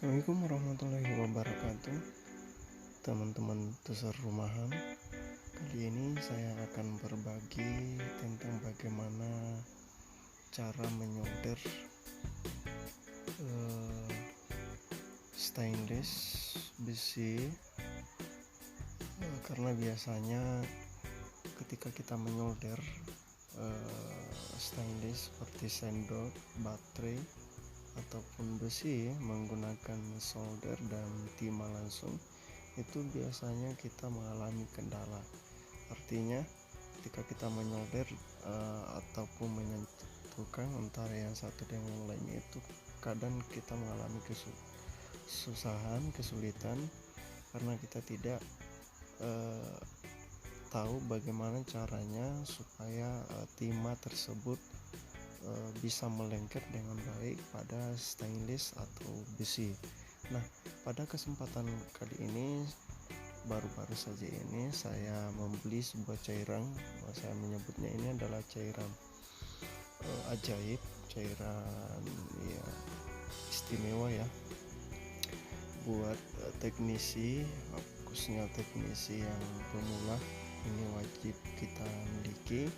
Assalamualaikum warahmatullahi wabarakatuh. Teman-teman tusar rumahan, kali ini saya akan berbagi tentang bagaimana cara menyolder stainless besi, karena biasanya ketika kita menyolder stainless seperti sendok, baterai ataupun besi menggunakan solder dan timah langsung, itu biasanya kita mengalami kendala. Artinya ketika kita menyolder ataupun menyatukan antara yang satu dengan yang lainnya, itu kadang kita mengalami kesulitan karena kita tidak tahu bagaimana caranya supaya timah tersebut bisa melengket dengan baik pada stainless atau besi. Nah, pada kesempatan kali ini, baru-baru saja ini saya membeli sebuah cairan. Saya menyebutnya ini adalah cairan ajaib, cairan ya istimewa ya buat teknisi, khususnya teknisi yang pemula. Ini wajib kita miliki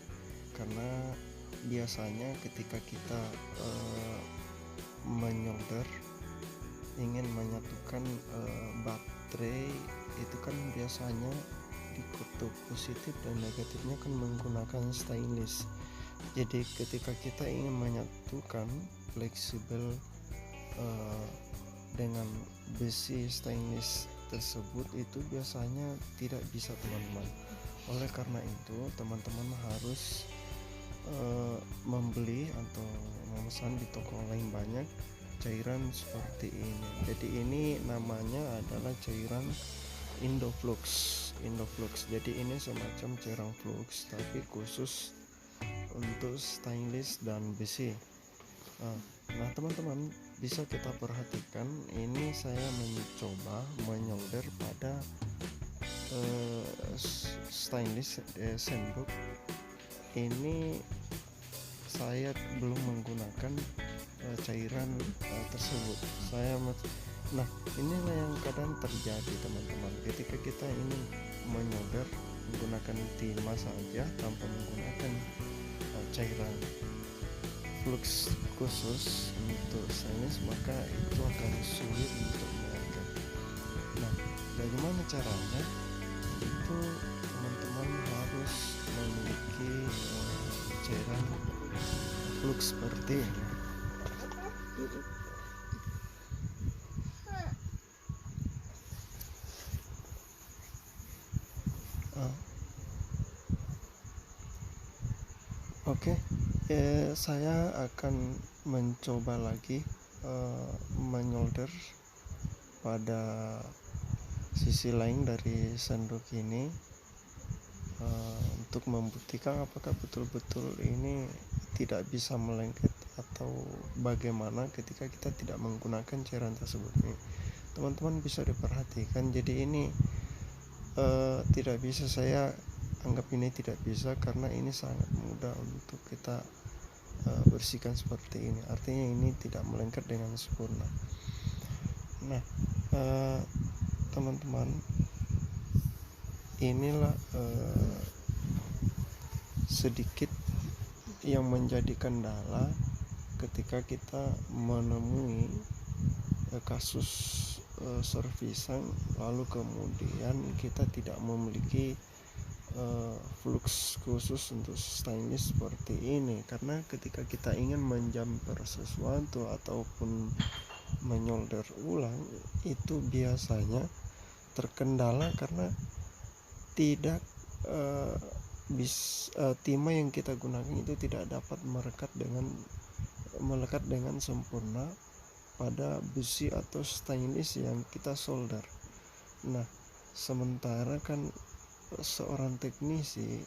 karena biasanya ketika kita menyolder, ingin menyatukan baterai, itu kan biasanya di kutub positif dan negatifnya kan menggunakan stainless. Jadi ketika kita ingin menyatukan fleksibel dengan besi stainless tersebut, itu biasanya tidak bisa, teman-teman. Oleh karena itu, teman-teman harus membeli atau memesan di toko online banyak cairan seperti ini. Jadi ini namanya adalah cairan Indoflux. Jadi ini semacam cairan flux tapi khusus untuk stainless dan besi. Nah, teman-teman bisa kita perhatikan, ini saya mencoba menyolder pada stainless sendok. Ini saya belum menggunakan cairan tersebut. Nah, inilah yang kadang terjadi, teman-teman, ketika kita ingin menyolder menggunakan timah saja tanpa menggunakan cairan flux khusus untuk stainless, maka itu akan sulit untuk melengket. Nah, bagaimana caranya? Itu teman-teman harus memiliki cairan flux seperti ini. Oke, saya akan mencoba lagi menyolder pada sisi lain dari sendok ini untuk membuktikan apakah betul-betul ini tidak bisa melengket atau bagaimana ketika kita tidak menggunakan cairan tersebut. Teman-teman bisa diperhatikan, jadi ini tidak bisa, saya anggap ini tidak bisa karena ini sangat mudah untuk kita bersihkan seperti ini. Artinya ini tidak melengket dengan sempurna. Nah, teman-teman, inilah sedikit yang menjadi kendala ketika kita menemui kasus servisan lalu kemudian kita tidak memiliki flux khusus untuk stainless seperti ini. Karena ketika kita ingin menjamper sesuatu ataupun menyolder ulang, itu biasanya terkendala karena tidak timah yang kita gunakan itu tidak dapat melekat dengan sempurna pada besi atau stainless yang kita solder. Nah, sementara kan seorang teknisi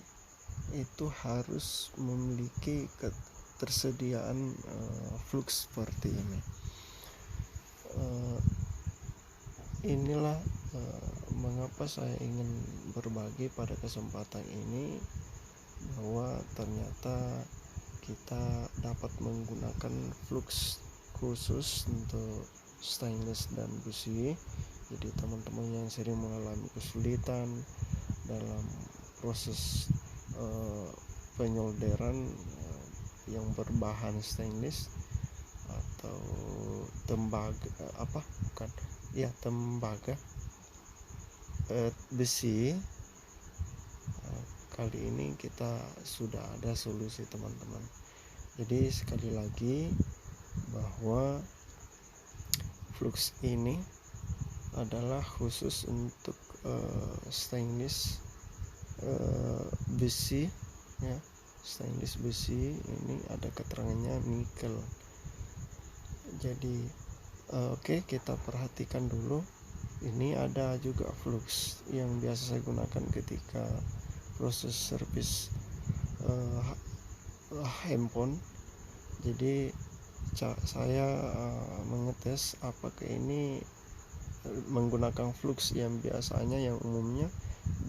itu harus memiliki ketersediaan flux seperti ini. Inilah mengapa saya ingin berbagi pada kesempatan ini, bahwa ternyata kita dapat menggunakan flux khusus untuk stainless dan besi. Jadi teman-teman yang sering mengalami kesulitan dalam proses penyolderan yang berbahan stainless atau tembaga besi, kali ini kita sudah ada solusi teman-teman. Jadi sekali lagi bahwa flux ini adalah khusus untuk stainless besi ya. Stainless besi ini ada keterangannya nikel. Jadi oke, kita perhatikan dulu. Ini ada juga flux yang biasa saya gunakan ketika proses servis handphone. Jadi saya mengetes apakah ini menggunakan flux yang biasanya, yang umumnya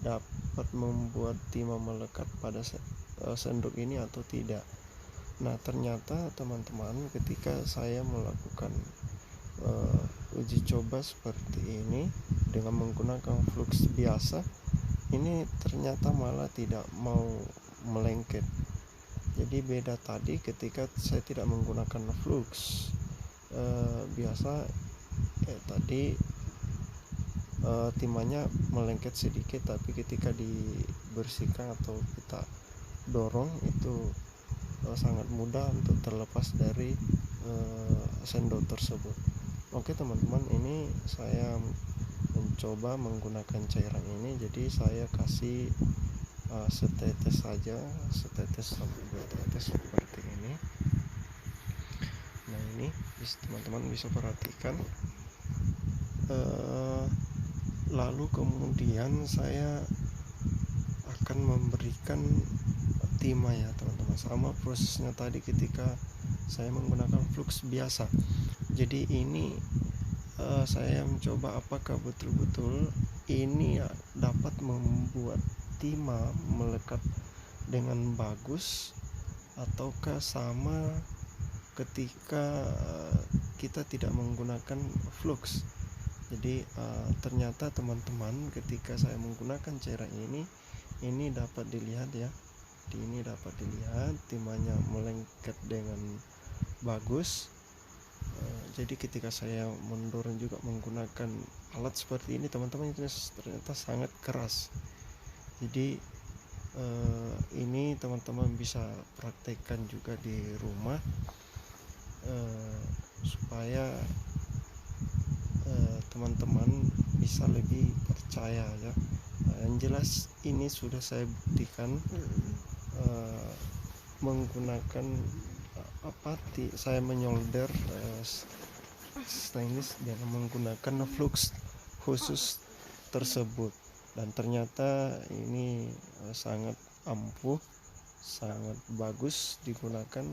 dapat membuat timah melekat pada sendok ini atau tidak. Nah, ternyata teman-teman, ketika saya melakukan uji coba seperti ini dengan menggunakan flux biasa, ini ternyata malah tidak mau melengket. Jadi beda tadi ketika saya tidak menggunakan flux biasa, tadi timahnya melengket sedikit, tapi ketika dibersihkan atau kita dorong itu sangat mudah untuk terlepas dari sendok tersebut. Oke teman-teman, ini saya mencoba menggunakan cairan ini. Jadi saya kasih setetes saja, setetes sampai 2 tetes seperti ini. Nah, ini teman-teman bisa perhatikan. Lalu kemudian saya akan memberikan timah ya teman-teman, sama prosesnya tadi ketika saya menggunakan flux biasa. Jadi ini saya mencoba apakah betul-betul ini dapat membuat timah melekat dengan bagus ataukah sama ketika kita tidak menggunakan flux. Jadi ternyata teman-teman, ketika saya menggunakan cairan ini dapat dilihat ya. Ini dapat dilihat timahnya melengket dengan bagus. Jadi ketika saya mendorong juga menggunakan alat seperti ini teman-teman, itu ternyata sangat keras. Jadi ini teman-teman bisa praktekkan juga di rumah supaya teman-teman bisa lebih percaya ya. Yang jelas ini sudah saya buktikan menggunakan saya menyolder stainless dengan menggunakan flux khusus tersebut, dan ternyata ini sangat ampuh, sangat bagus digunakan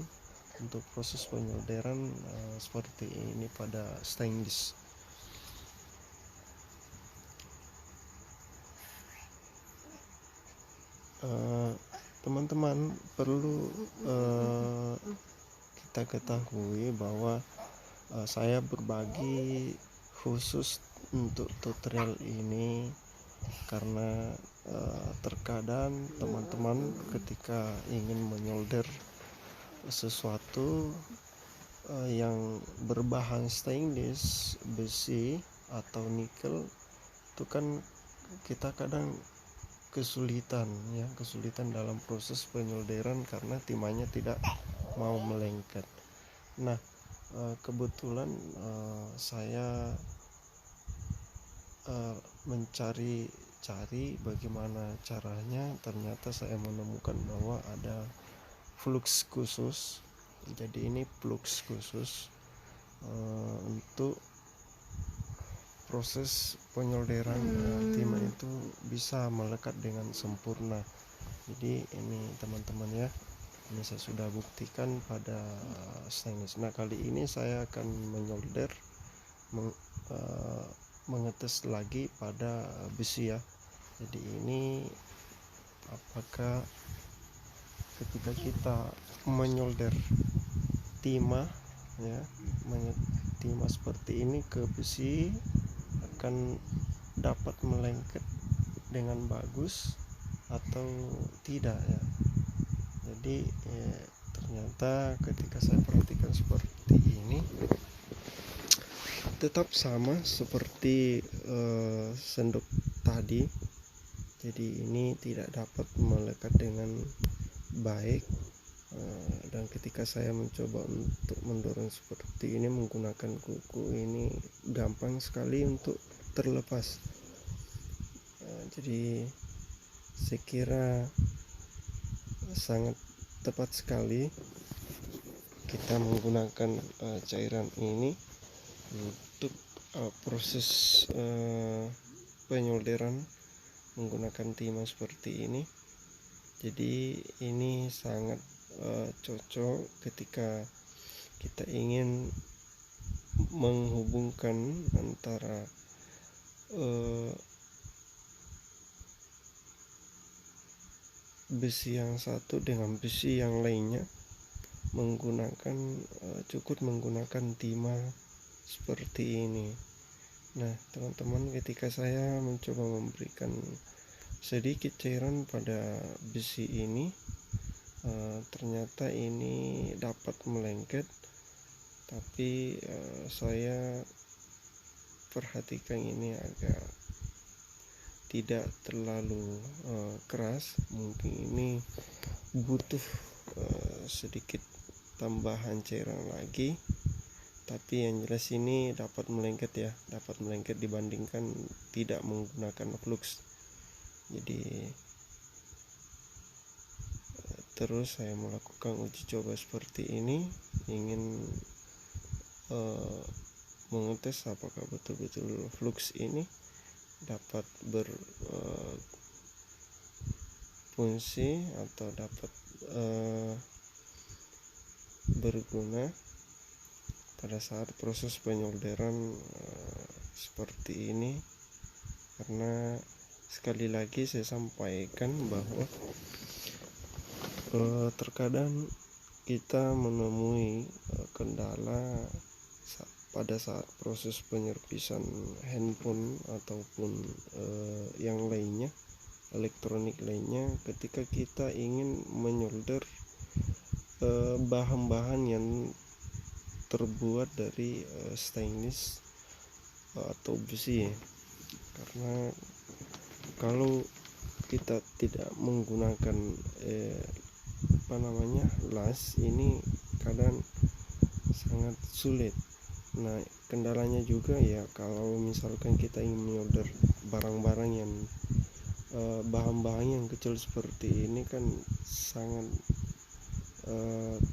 untuk proses penyolderan seperti ini pada stainless. Teman-teman perlu kita ketahui bahwa saya berbagi khusus untuk tutorial ini karena terkadang teman-teman ketika ingin menyolder sesuatu yang berbahan stainless, besi atau nikel, itu kan kita kadang kesulitan dalam proses penyolderan karena timahnya tidak mau melengket. Nah, kebetulan saya mencari bagaimana caranya. Ternyata saya menemukan bahwa ada flux khusus. Jadi ini flux khusus untuk proses penyolderan timah itu bisa melekat dengan sempurna. Jadi ini teman-teman ya, ini saya sudah buktikan pada stainless. Nah, kali ini saya akan menyolder mengetes lagi pada besi ya. Jadi ini apakah ketika kita menyolder timah ya, timah seperti ini ke besi akan dapat melengket dengan bagus atau tidak ya. Jadi ternyata ketika saya perhatikan seperti ini tetap sama seperti sendok tadi. Jadi ini tidak dapat melekat dengan baik. Dan ketika saya mencoba untuk mendorong seperti ini menggunakan kuku ini gampang sekali untuk terlepas. Jadi saya kira sangat tepat sekali kita menggunakan cairan ini untuk proses penyolderan menggunakan timah seperti ini. Jadi ini sangat cocok ketika kita ingin menghubungkan antara besi yang satu dengan besi yang lainnya cukup menggunakan timah seperti ini. Nah teman-teman, ketika saya mencoba memberikan sedikit cairan pada besi ini, ternyata ini dapat melengket, tapi saya perhatikan ini agak tidak terlalu keras. Mungkin ini butuh sedikit tambahan cairan lagi, tapi yang jelas ini dapat melengket dibandingkan tidak menggunakan flux. Jadi terus saya melakukan uji coba seperti ini, ingin mengetes apakah betul-betul flux ini dapat berfungsi atau dapat berguna pada saat proses penyolderan seperti ini. Karena sekali lagi saya sampaikan bahwa terkadang kita menemui kendala pada saat proses penyerpisan handphone ataupun yang lainnya, elektronik lainnya, ketika kita ingin menyolder bahan-bahan yang terbuat dari stainless atau besi. Karena kalau kita tidak menggunakan las, ini kadang sangat sulit. Nah kendalanya juga ya, kalau misalkan kita ingin menyolder barang-barang yang bahan-bahan yang kecil seperti ini kan sangat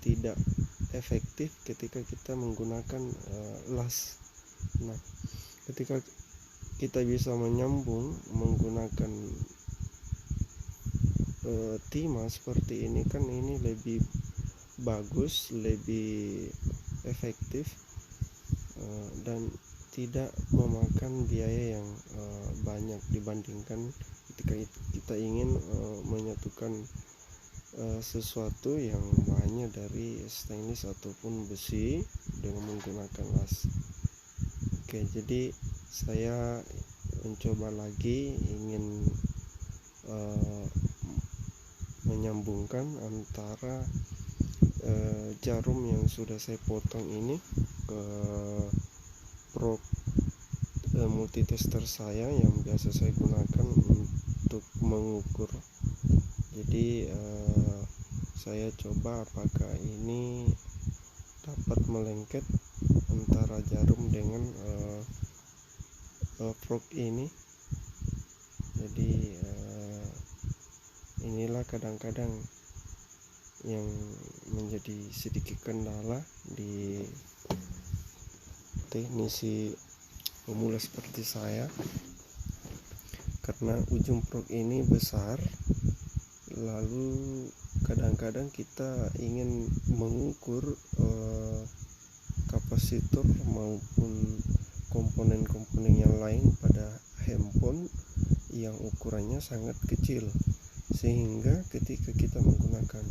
tidak efektif ketika kita menggunakan las. Nah ketika kita bisa menyambung menggunakan timah seperti ini kan ini lebih bagus, lebih efektif, dan tidak memakan biaya yang banyak dibandingkan ketika kita ingin menyatukan sesuatu yang bahannya dari stainless ataupun besi dengan menggunakan las. Oke, jadi saya mencoba lagi, ingin menyambungkan antara jarum yang sudah saya potong ini ke probe multitester saya yang biasa saya gunakan untuk mengukur. Jadi saya coba apakah ini dapat melengket antara jarum dengan probe ini. Jadi inilah kadang-kadang yang menjadi sedikit kendala di teknisi pemula seperti saya, karena ujung probe ini besar, lalu kadang-kadang kita ingin mengukur kapasitor maupun komponen-komponen yang lain pada handphone yang ukurannya sangat kecil, sehingga ketika kita menggunakan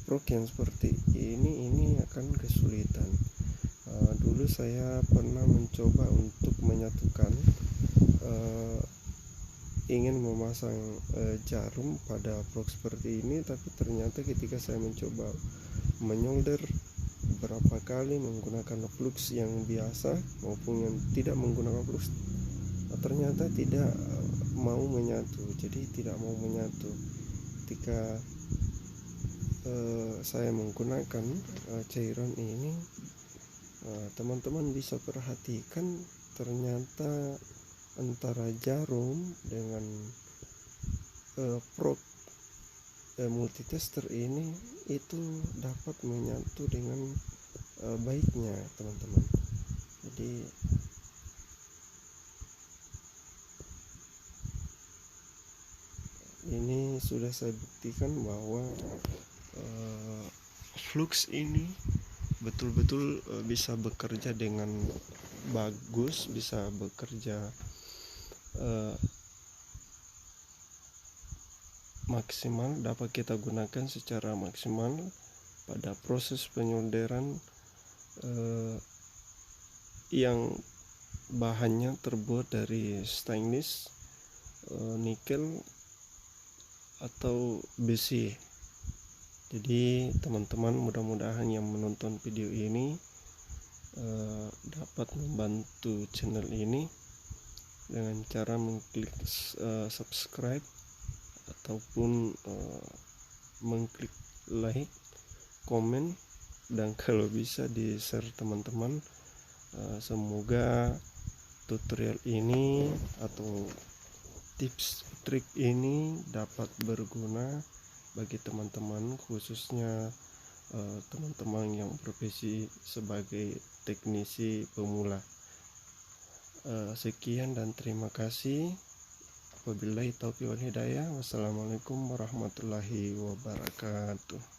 probe yang seperti ini akan kesulitan. dulu saya pernah mencoba untuk menyatukan ingin memasang jarum pada box seperti ini, tapi ternyata ketika saya mencoba menyolder beberapa kali menggunakan flux yang biasa maupun yang tidak menggunakan flux, ternyata tidak mau menyatu. Jadi tidak mau menyatu ketika saya menggunakan cairan ini. Teman-teman bisa perhatikan ternyata antara jarum dengan probe multitester ini itu dapat menyatu dengan baiknya, teman-teman. Jadi ini sudah saya buktikan bahwa flux ini betul-betul bisa bekerja dengan bagus, bisa bekerja maksimal, dapat kita gunakan secara maksimal pada proses penyolderan yang bahannya terbuat dari stainless, nikel atau besi. Jadi teman-teman, mudah-mudahan yang menonton video ini dapat membantu channel ini dengan cara mengklik subscribe ataupun mengklik like, komen, dan kalau bisa di share teman-teman. Semoga tutorial ini atau tips trik ini dapat berguna bagi teman-teman, khususnya teman-teman yang profesi sebagai teknisi pemula. Sekian dan terima kasih. Wabillahi taufiq wal hidayah. Wassalamualaikum warahmatullahi wabarakatuh.